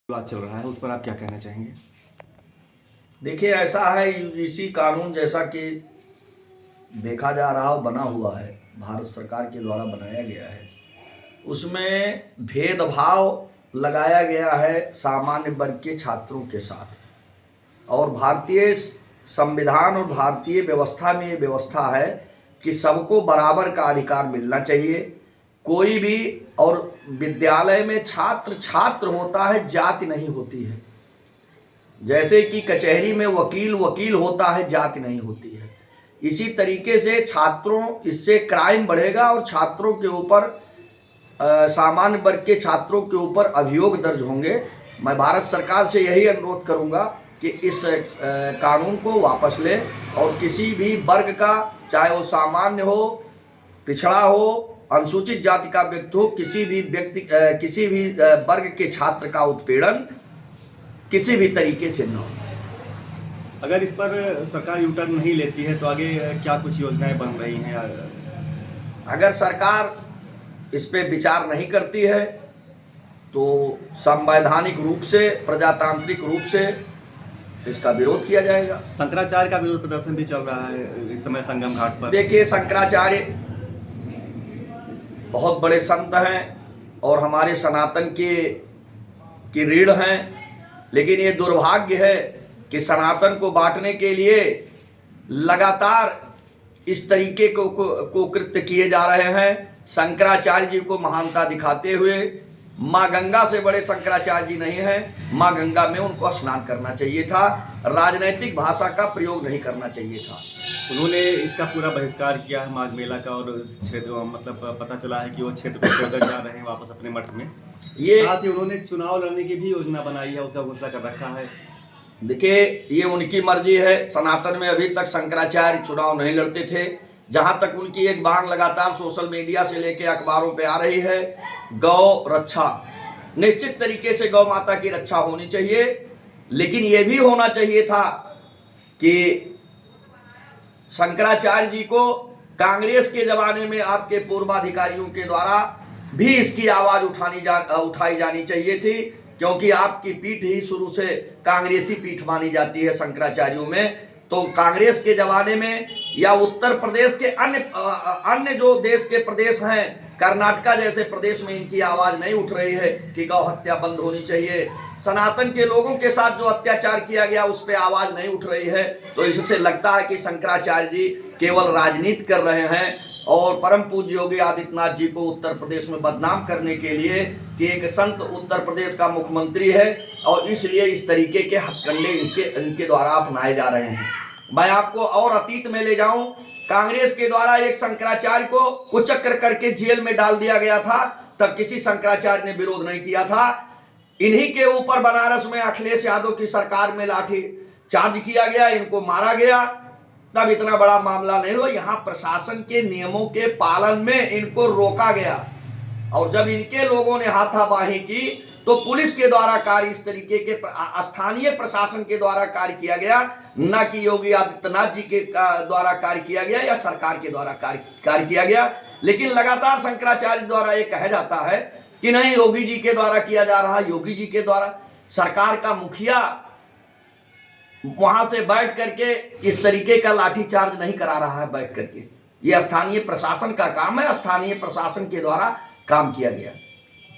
विवाद चल रहा है, उस पर आप क्या कहना चाहेंगे? देखिए, ऐसा है यूजीसी कानून जैसा कि देखा जा रहा हो बना हुआ है, भारत सरकार के द्वारा बनाया गया है। उसमें भेदभाव लगाया गया है सामान्य वर्ग के छात्रों के साथ। और भारतीय संविधान और भारतीय व्यवस्था में ये व्यवस्था है कि सबको बराबर का अधिकार मिलना चाहिए। कोई भी और विद्यालय में छात्र छात्र होता है, जाति नहीं होती है। जैसे कि कचहरी में वकील वकील होता है, जाति नहीं होती है। इसी तरीके से इससे क्राइम बढ़ेगा और छात्रों के ऊपर, सामान्य वर्ग के छात्रों के ऊपर अभियोग दर्ज होंगे। मैं भारत सरकार से यही अनुरोध करूंगा कि इस कानून को वापस लें और किसी भी वर्ग का, चाहे वो सामान्य हो, पिछड़ा हो, अनुसूचित जाति का व्यक्ति हो, किसी भी वर्ग के छात्र का उत्पीड़न किसी भी तरीके से न हो। अगर इस पर सरकार यू टर्न नहीं लेती है तो आगे क्या कुछ योजनाएं बन रही हैं? अगर सरकार इस पे विचार नहीं करती है तो संवैधानिक रूप से, प्रजातांत्रिक रूप से इसका विरोध किया जाएगा। शंकराचार्य का विरोध प्रदर्शन भी चल रहा है इस समय संगम घाट पर। देखिए, शंकराचार्य बहुत बड़े संत हैं और हमारे सनातन की रीढ़ हैं, लेकिन ये दुर्भाग्य है कि सनातन को बांटने के लिए लगातार इस तरीके को कृत्य किए जा रहे हैं। शंकराचार्य जी को महानता दिखाते हुए, माँ गंगा से बड़े शंकराचार्य जी नहीं हैं। माँ गंगा में उनको स्नान करना चाहिए था, राजनैतिक भाषा का प्रयोग नहीं करना चाहिए था। उन्होंने इसका पूरा बहिष्कार किया है माघ मेला का, और क्षेत्र मतलब पता चला है कि वो क्षेत्र पर छोड़कर जा रहे हैं वापस अपने मठ में। साथ ही उन्होंने चुनाव लड़ने की भी योजना बनाई है, उसका घोषणा कर रखा है। देखिए, ये उनकी मर्जी है। सनातन में अभी तक शंकराचार्य चुनाव नहीं लड़ते थे। जहां तक उनकी एक मांग लगातार सोशल मीडिया से लेकर अखबारों पे आ रही है, गौ रक्षा, निश्चित तरीके से गौ माता की रक्षा होनी चाहिए, लेकिन यह भी होना चाहिए था कि शंकराचार्य जी को कांग्रेस के जमाने में आपके पूर्वाधिकारियों के द्वारा भी इसकी आवाज उठाई जानी चाहिए थी, क्योंकि आपकी पीठ ही शुरू से कांग्रेसी पीठ मानी जाती है शंकराचार्यों में। तो कांग्रेस के जमाने में या उत्तर प्रदेश के अन्य जो देश के प्रदेश हैं, कर्नाटका जैसे प्रदेश में इनकी आवाज नहीं उठ रही है कि गौ हत्या बंद होनी चाहिए। सनातन के लोगों के साथ जो अत्याचार किया गया उस पर आवाज नहीं उठ रही है। तो इससे लगता है कि शंकराचार्य जी केवल राजनीति कर रहे हैं और परम पूज्य योगी आदित्यनाथ जी को उत्तर प्रदेश में बदनाम करने के लिए कि एक संत उत्तर प्रदेश का मुख्यमंत्री है, और इसलिए इस तरीके के हथकंडे इनके द्वारा अपनाए जा रहे हैं। मैं आपको और अतीत में ले जाऊं, कांग्रेस के द्वारा एक शंकराचार्य को कुचक्र करके जेल में डाल दिया गया था, तब किसी शंकराचार्य ने विरोध नहीं किया था। इन्हीं के ऊपर बनारस में अखिलेश यादव की सरकार में लाठी चार्ज किया गया, इनको मारा गया, तब इतना बड़ा मामला नहीं हुआ। यहाँ प्रशासन के नियमों के पालन में इनको रोका गया, और जब इनके लोगों ने हाथापाई की तो पुलिस के द्वारा कार्य, इस तरीके के स्थानीय प्रशासन के द्वारा कार्य किया गया, न कि योगी आदित्यनाथ जी के द्वारा कार्य किया गया या सरकार के द्वारा कार्य किया गया। लेकिन लगातार शंकराचार्य द्वारा ये कहा जाता है कि नहीं, योगी जी के द्वारा किया जा रहा, योगी जी के द्वारा। सरकार का मुखिया वहां से बैठ करके इस तरीके का लाठीचार्ज नहीं करा रहा है बैठ करके। यह स्थानीय प्रशासन का काम है, स्थानीय प्रशासन के द्वारा काम किया गया।